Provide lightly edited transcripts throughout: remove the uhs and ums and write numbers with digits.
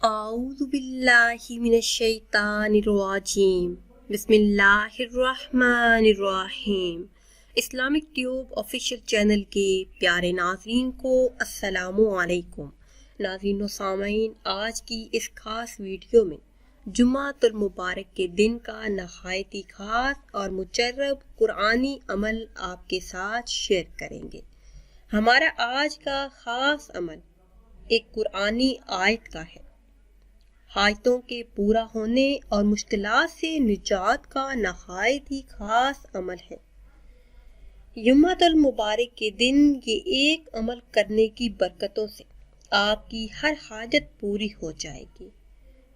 اعوذ باللہ من الشیطان الرجیم بسم اللہ الرحمن الرحیم۔ اسلامک ٹیوب آفیشیل چینل کے پیارے ناظرین کو السلام علیکم۔ ناظرین و سامعین، آج کی اس خاص ویڈیو میں جمعۃ المبارک کے دن کا نہایت ہی خاص اور مجرب قرآنی عمل آپ کے ساتھ شیئر کریں گے۔ ہمارا آج کا خاص عمل ایک قرآنی آیت کا ہے۔ حاجتوں کے پورا ہونے اور مشکلات سے نجات کا نہایت ہی خاص عمل ہے۔ جمعۃ المبارک کے دن یہ ایک عمل کرنے کی برکتوں سے آپ کی ہر حاجت پوری ہو جائے گی،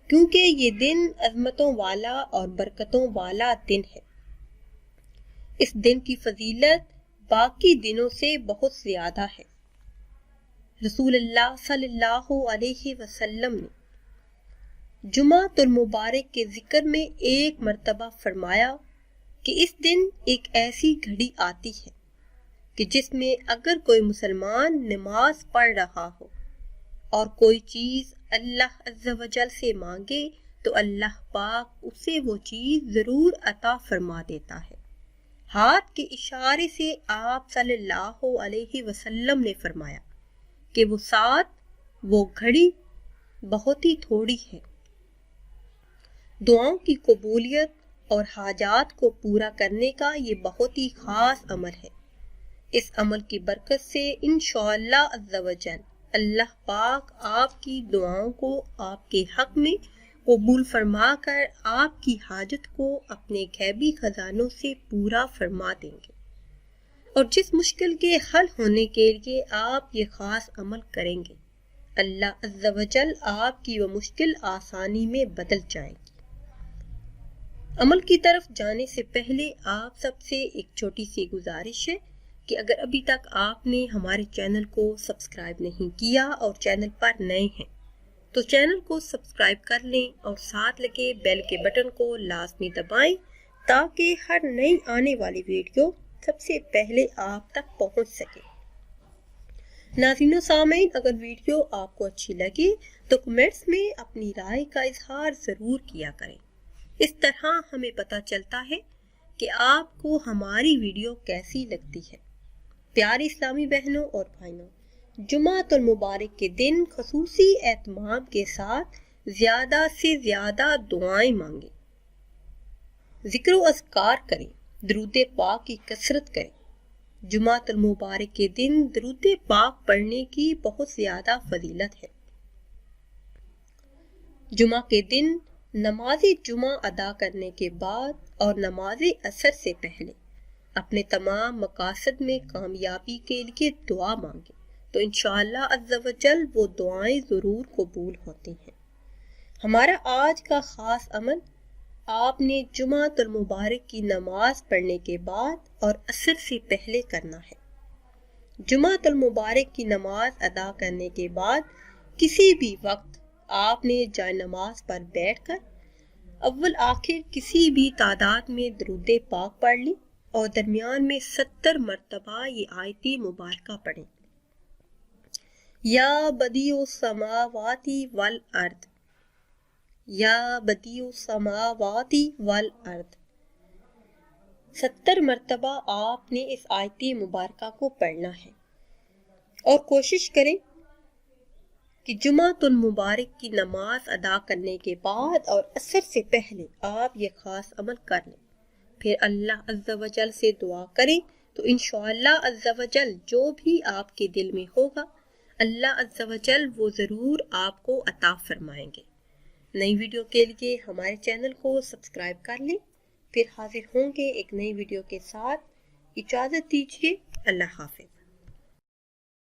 کیونکہ یہ دن عظمتوں والا اور برکتوں والا دن ہے۔ اس دن کی فضیلت باقی دنوں سے بہت زیادہ ہے۔ رسول اللہ صلی اللہ علیہ وسلم نے جمعۃ المبارک کے ذکر میں ایک مرتبہ فرمایا کہ اس دن ایک ایسی گھڑی آتی ہے کہ جس میں اگر کوئی مسلمان نماز پڑھ رہا ہو اور کوئی چیز اللہ عز و جل سے مانگے تو اللہ پاک اسے وہ چیز ضرور عطا فرما دیتا ہے۔ ہاتھ کے اشارے سے آپ صلی اللہ علیہ وسلم نے فرمایا کہ وہ ساتھ وہ گھڑی بہت ہی تھوڑی ہے۔ دعاؤں کی قبولیت اور حاجات کو پورا کرنے کا یہ بہت ہی خاص عمل ہے۔ اس عمل کی برکت سے انشاءاللہ عز و جل اللہ پاک آپ کی دعاؤں کو آپ کے حق میں قبول فرما کر آپ کی حاجت کو اپنے غیبی خزانوں سے پورا فرما دیں گے، اور جس مشکل کے حل ہونے کے لیے آپ یہ خاص عمل کریں گے، اللہ عز و جل آپ کی وہ مشکل آسانی میں بدل جائے گی۔ عمل کی طرف جانے سے پہلے آپ سب سے ایک چھوٹی سی گزارش ہے کہ اگر ابھی تک آپ نے ہمارے چینل کو سبسکرائب نہیں کیا اور چینل پر نئے ہیں تو چینل کو سبسکرائب کر لیں اور ساتھ لگے بیل کے بٹن کو لازمی دبائیں تاکہ ہر نئی آنے والی ویڈیو سب سے پہلے آپ تک پہنچ سکے۔ ناظرین و سامعین، اگر ویڈیو آپ کو اچھی لگے تو کمنٹس میں اپنی رائے کا اظہار ضرور کیا کریں۔ اس طرح ہمیں پتہ چلتا ہے کہ آپ کو ہماری ویڈیو کیسی لگتی ہے۔ پیارے اسلامی بہنوں اور بھائیوں، جمعۃ المبارک کے دن خصوصی اہتمام کے ساتھ زیادہ سے زیادہ دعائیں مانگیں، ذکر و اذکار کریں، درود پاک کی کثرت کریں۔ جمعۃ المبارک کے دن درود پاک پڑھنے کی بہت زیادہ فضیلت ہے۔ جمعہ کے دن نماز جمعہ ادا کرنے کے بعد اور نماز عصر سے پہلے اپنے تمام مقاصد میں کامیابی کے لیے دعا مانگیں تو انشاءاللہ عز و جل وہ دعائیں ضرور قبول ہوتی ہیں۔ ہمارا آج کا خاص عمل آپ نے جمعۃ المبارک کی نماز پڑھنے کے بعد اور عصر سے پہلے کرنا ہے۔ جمعۃ المبارک کی نماز ادا کرنے کے بعد کسی بھی وقت آپ نے جائے نماز پر بیٹھ کر اول آخر کسی بھی تعداد میں درود پاک پڑھ لی اور درمیان میں 70 مرتبہ یہ آیت مبارکہ پڑھیں۔ یا بدیع السماوات والارض، یا بدیع السماوات والارض، 70 مرتبہ آپ نے اس آیت مبارکہ کو پڑھنا ہے، اور کوشش کریں کہ جمعۃ المبارک کی نماز ادا کرنے کے بعد اور عصر سے پہلے آپ یہ خاص عمل کر لیں۔ پھر اللہ عز و جل سے دعا کریں تو انشاءاللہ عز و جل جو بھی آپ کے دل میں ہوگا اللہ عز و جل وہ ضرور آپ کو عطا فرمائیں گے۔ نئی ویڈیو کے لیے ہمارے چینل کو سبسکرائب کر لیں۔ پھر حاضر ہوں گے ایک نئی ویڈیو کے ساتھ۔ اجازت دیجیے، اللہ حافظ۔